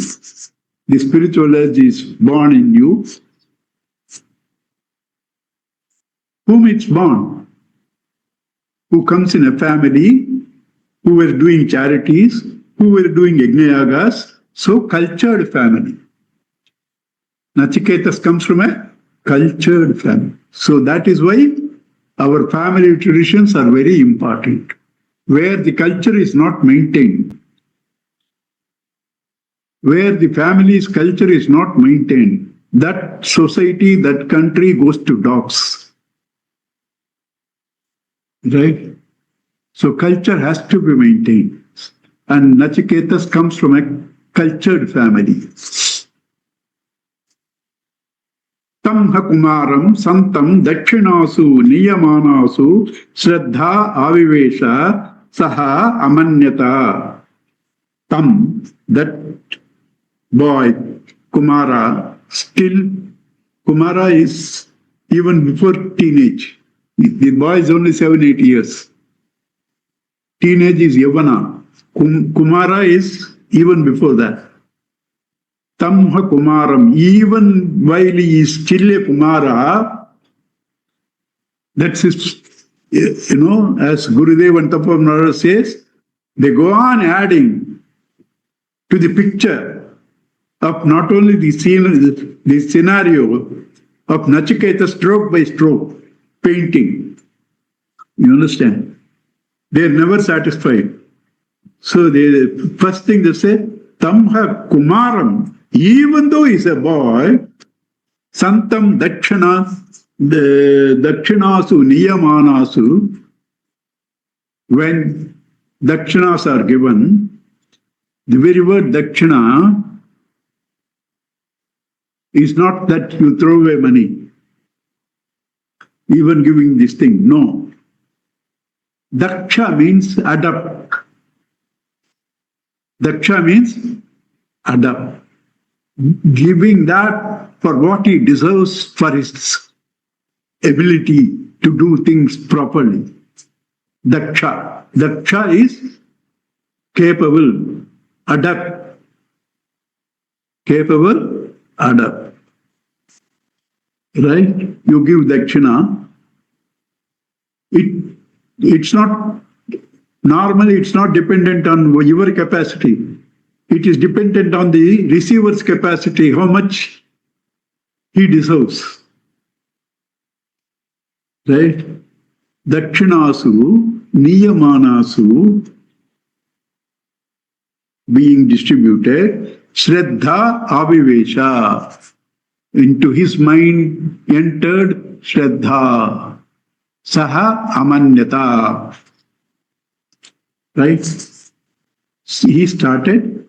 The spiritual urge is born in you. Whom it's born? Who comes in a family, who were doing charities, who were doing yajnayagas. So, cultured family. Nachiketas comes from a cultured family. So, that is why our family traditions are very important. Where the culture is not maintained, where the family's culture is not maintained, that society, that country goes to dogs. Right? So culture has to be maintained. And Nachiketas comes from a cultured family. Tam ha kumaram santam dakshinasu niyamanasu shraddha avivesha saha amanyata. Tam, that boy, Kumara, still, Kumara is even before teenage. The boy is only 7-8 years. Teenage is Yavana. Kumara is even before that. Tamha Kumaram, even while he is still a Kumara, that's his, as Gurudev and Kathopanishad says, they go on adding to the picture of not only the scene, the scenario of Nachiketa stroke by stroke painting. You understand? They are never satisfied. So the first thing they say, Tamha Kumaram, even though he's a boy, Santam the Dakshinasu Niyamanasu, when Dakshinas are given, the very word Dakshina is not that you throw away money, even giving this thing. No. Daksha means adapt. Daksha means adapt. Giving that for what he deserves for his ability to do things properly. Daksha. Daksha is capable, adapt. Capable, adapt. Right? You give dakshina. It's not, normally it's not dependent on your capacity. It is dependent on the receiver's capacity, how much he deserves. Right? Dakshinasu, niyamanasu, being distributed, Shraddha avivesha. Into his mind entered Shraddha. Saha amanyata. Right? He started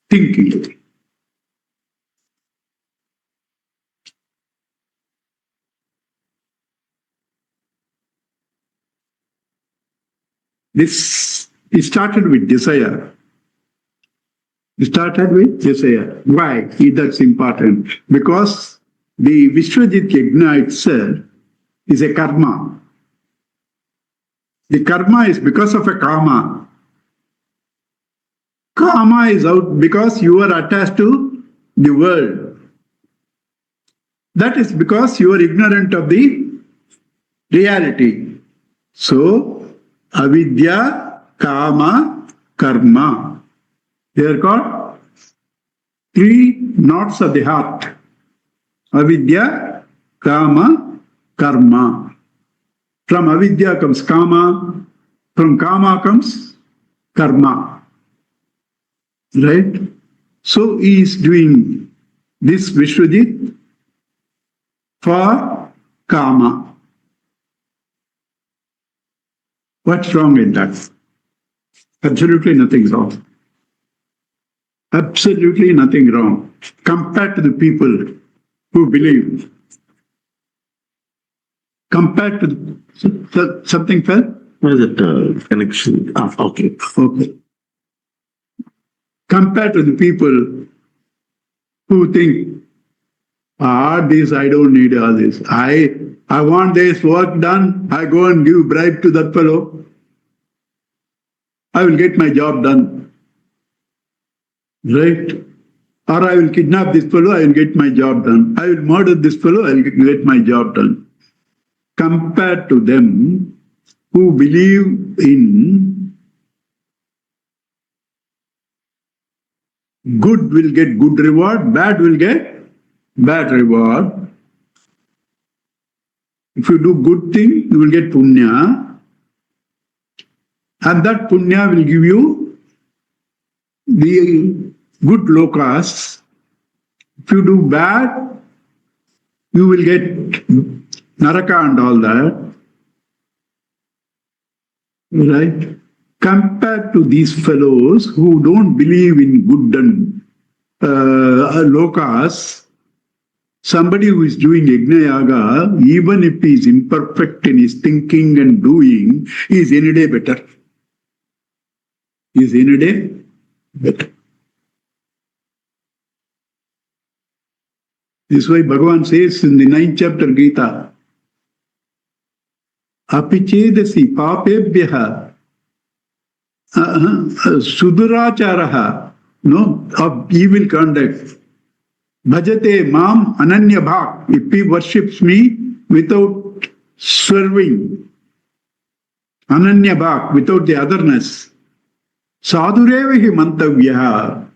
thinking. This, he started with desire. He started with desire. Why? That's important. Because the Vishwajit Yajna itself is a karma. The karma is because of a kama. Kama is out because you are attached to the world. That is because you are ignorant of the reality. So, avidya, kama, karma. They are called three knots of the heart. Avidya, kama, karma. From avidya comes kama, from kama comes karma. Right? So he is doing this Vishwajit for kama. What's wrong in that? Absolutely nothing wrong. Absolutely nothing wrong. Compared to the people who believe. Compared to something fell? What is it? Connection. Okay. Okay. Compared to the people who think, this I don't need all this. I want this work done. I go and give bribe to that fellow. I will get my job done. Right? Or I will kidnap this fellow, I will get my job done. I will murder this fellow, I will get my job done. Compared to them who believe in Good will get good reward, bad will get bad reward. If you do good thing, you will get punya, and that punya will give you the good lokas. If you do bad, you will get naraka and all that. Right? Compared to these fellows who don't believe in good and lokas, somebody who is doing yajna yaga, even if he is imperfect in his thinking and doing, he is any day better. He is any day better. This is why Bhagavan says in the 9th chapter Gita, Apichedasi papebhyaha suduracharaha, no, of evil conduct. Bhajate mam ananya bhak, if he worships me without swerving, ananya bhak, without the otherness, sadhurevahi mantavyaha,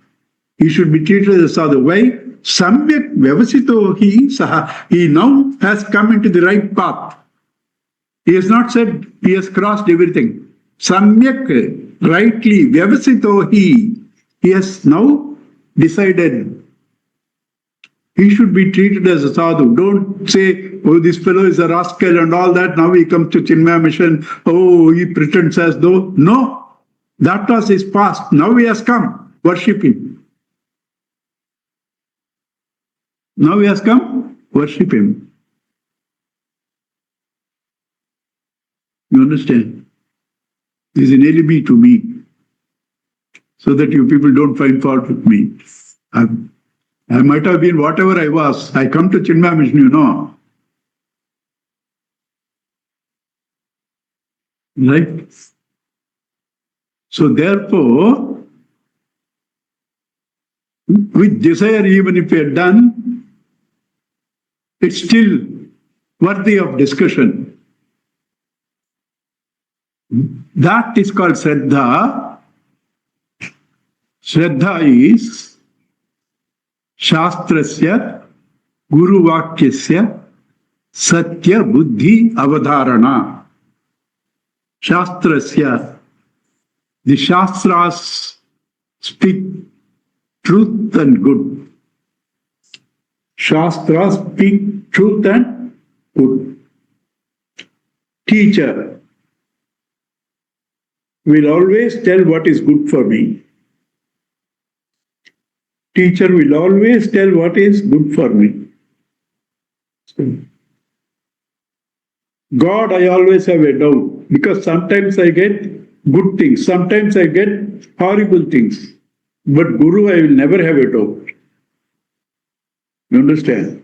he should be treated as sadhu. Why? Samyak vyavasito hi saha, he now has come into the right path. He has not said he has crossed everything. Samyak, rightly, vyavasito hi, he has now decided. He should be treated as a sadhu. Don't say, oh, this fellow is a rascal and all that. Now he comes to Chinmaya mission. Oh, he pretends as though. No, that was his past. Now he has come. Worship him. Now he has come. Worship him. You understand? This is an alibi to me, so that you people don't find fault with me. I might have been whatever I was. I come to Chinmaya mission, you know. Right? So therefore, with desire, even if we are done, it's still worthy of discussion. That is called Shraddha. Shraddha is Shastrasya Guru Vakyasya Satya Buddhi Avadharana. Shastrasya, the Shastras speak truth and good. Shastras speak truth and good. Teacher will always tell what is good for me. Teacher will always tell what is good for me. God, I always have a doubt, because sometimes I get good things, sometimes I get horrible things. But Guru, I will never have a doubt. You understand?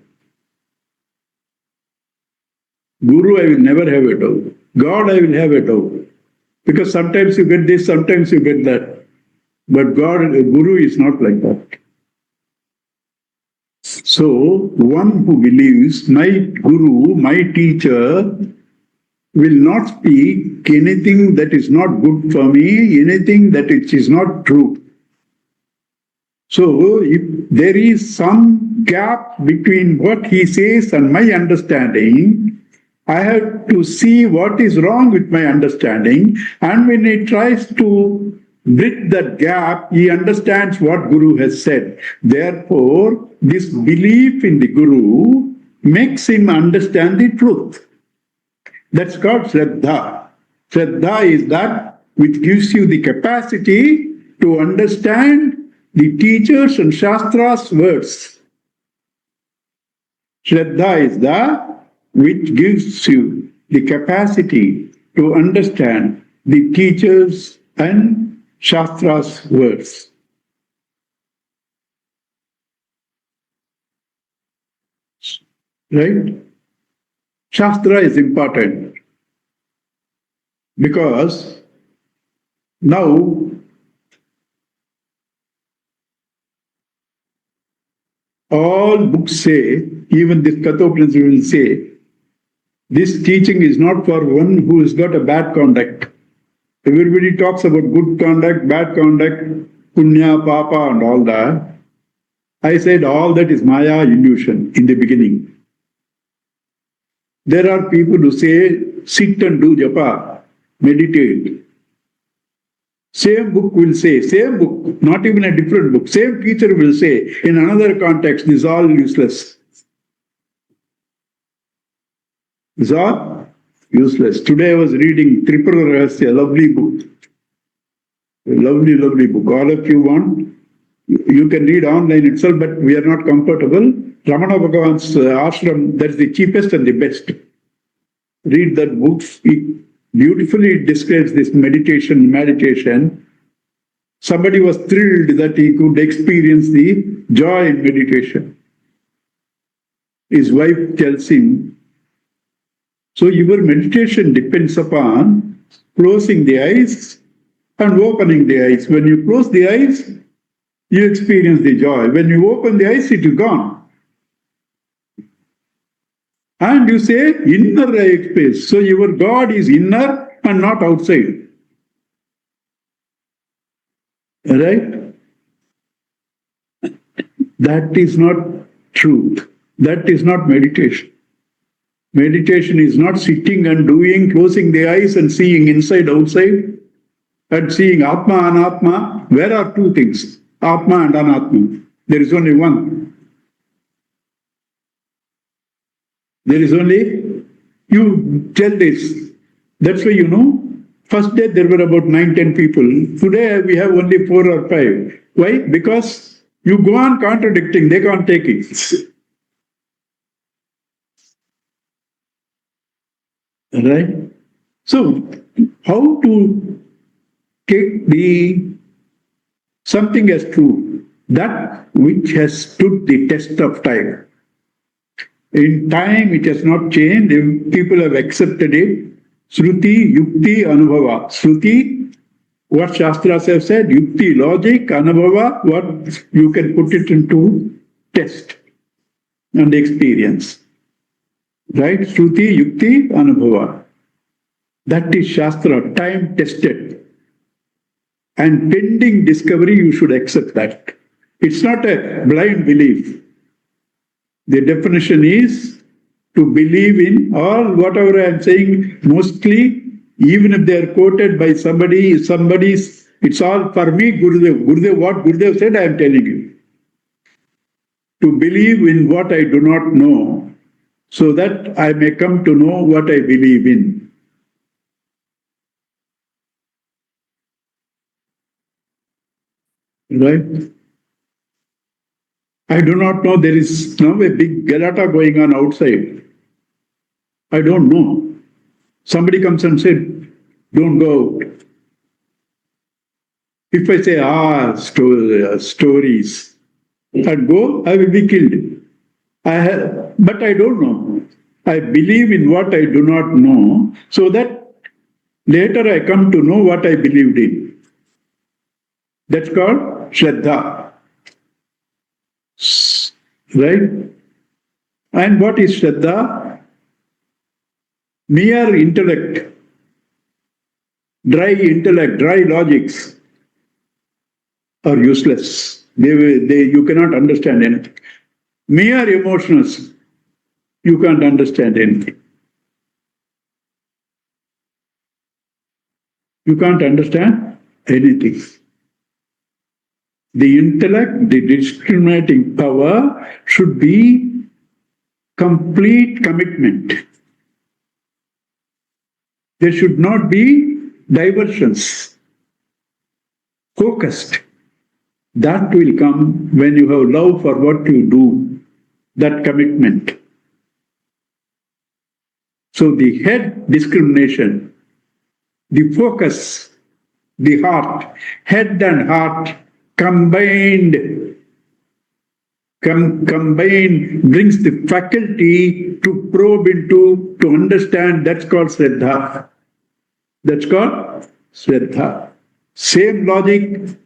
Guru, I will never have a doubt. God, I will have a doubt. Because sometimes you get this, sometimes you get that. But God, Guru is not like that. So, one who believes my Guru, my teacher, will not speak anything that is not good for me, anything that is not true. So, if there is some gap between what he says and my understanding, I have to see what is wrong with my understanding, and when he tries to bridge that gap, he understands what Guru has said. Therefore, this belief in the Guru makes him understand the truth. That's called Shraddha. Shraddha is that which gives you the capacity to understand the teachers and Shastra's words. Shraddha is that which gives you the capacity to understand the teachers and Shastra's words. Right? Shastra is important because now all books say, even this Kathopanishad will say, this teaching is not for one who has got a bad conduct. Everybody talks about good conduct, bad conduct. punya, papa, and all that. I said all that is Maya illusion in the beginning. There are people who say, sit and do japa, meditate. Same book will say, same book, not even a different book, same teacher will say, in another context, this is all useless. This is all useless. Today I was reading Tripura Rahasya, a lovely book. A lovely, lovely book. All of you want, you can read online itself, but we are not comfortable. Ramana Bhagavan's ashram, that's the cheapest and the best. Read that book. It beautifully describes this meditation. Somebody was thrilled that he could experience the joy in meditation. His wife tells him, so your meditation depends upon closing the eyes and opening the eyes. When you close the eyes, you experience the joy. When you open the eyes, it is gone. And you say, inner space. So your God is inner and not outside. Right? That is not truth. That is not meditation. Meditation is not sitting and doing, closing the eyes and seeing inside, outside, and seeing Atma, Anatma. Where are two things? Atma and Anatma. There is only one. There is only, you tell this. That's why first day there were about 9-10 people. Today we have only 4 or 5. Why? Because you go on contradicting, they can't take it. Right? So, how to take something as true, that which has stood the test of time. In time, it has not changed. People have accepted it. Shruti, Yukti, Anubhava. Shruti, what Shastras have said, Yukti, logic, Anubhava, what you can put it into test and experience. Right? Shruti, Yukti, Anubhava. That is Shastra, time tested. And pending discovery, you should accept that. It's not a blind belief. The definition is to believe in all whatever I am saying, mostly, even if they are quoted by somebody's, it's all for me, Gurudev. Gurudev, what Gurudev said, I am telling you. To believe in what I do not know, so that I may come to know what I believe in. Right? I do not know, there is now a big galata going on outside. I don't know. Somebody comes and said, don't go out. If I say, stories, and go, I will be killed. But I don't know. I believe in what I do not know, so that later I come to know what I believed in. That's called Shraddha. Right? And what is Shraddha? Mere intellect, dry logics are useless. You cannot understand anything. Mere emotions, you can't understand anything. You can't understand anything. The intellect, the discriminating power should be complete commitment. There should not be diversions. Focused. That will come when you have love for what you do, that commitment. So the head discrimination, the focus, the heart, head and heart combined brings the faculty to probe into, to understand. That's called Shraddha. That's called Shraddha. Same logic.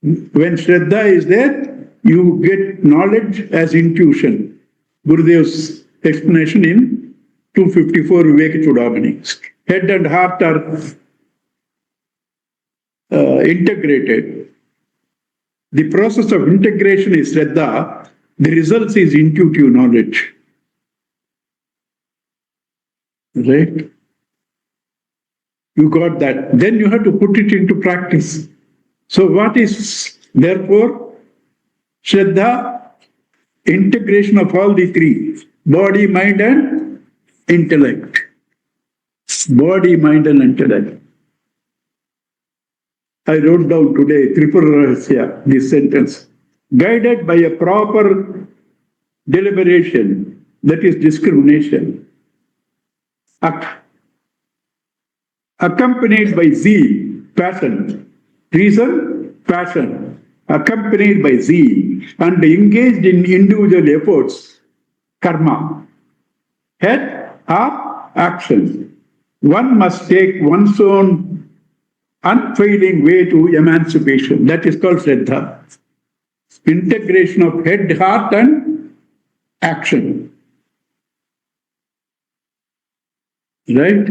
When Shraddha is there, you get knowledge as intuition. Gurudev's explanation in 254 Viveka Chudamani. Head and heart are integrated. The process of integration is Shraddha. The results is intuitive knowledge. Right? You got that. Then you have to put it into practice. So what is, therefore, Shraddha? Integration of all the three. Body, mind and intellect. Body, mind and intellect. I wrote down today, Tripura, this sentence. Guided by a proper deliberation, that is discrimination. Accompanied by zeal, passion. Reason, passion. Accompanied by zeal and engaged in individual efforts, karma. Head, heart, action. One must take one's own unfailing way to emancipation. That is called Shraddha. Integration of head, heart and action. Right?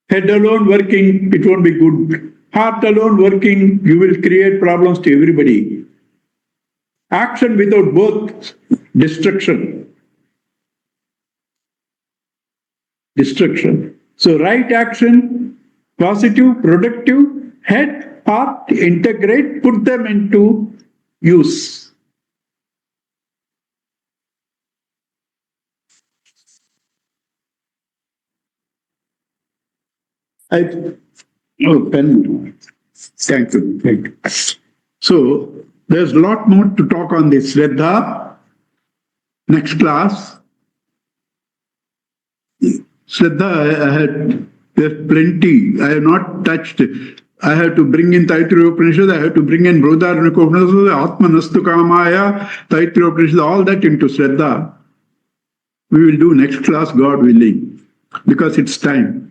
Head alone working, it won't be good. Heart alone working, you will create problems to everybody. Action without both, destruction. Destruction. So right action, positive, productive, head, heart, integrate, put them into use. Pen. Thank you. Thank you. So, there's a lot more to talk on this. Shraddha. Next class. Shraddha, there's plenty. I have not touched. I have to bring in Taittiriya Upanishad, I have to bring in Brihadaranyaka Upanishad, Atman Astu Kamaya, Taittiriya Upanishad, all that into Shraddha. We will do next class, God willing, because it's time.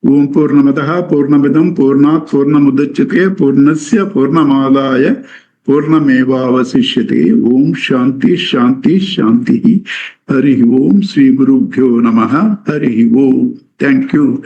Om Purnamadaha Purnamidam Purnat Purnamudachyate Purnasya Purnamadaya Purnameva Vasishyate. Om Shanti Shanti Shanti. Hari Om Sri Gurubhyo Namaha. Hari Om. Thank you.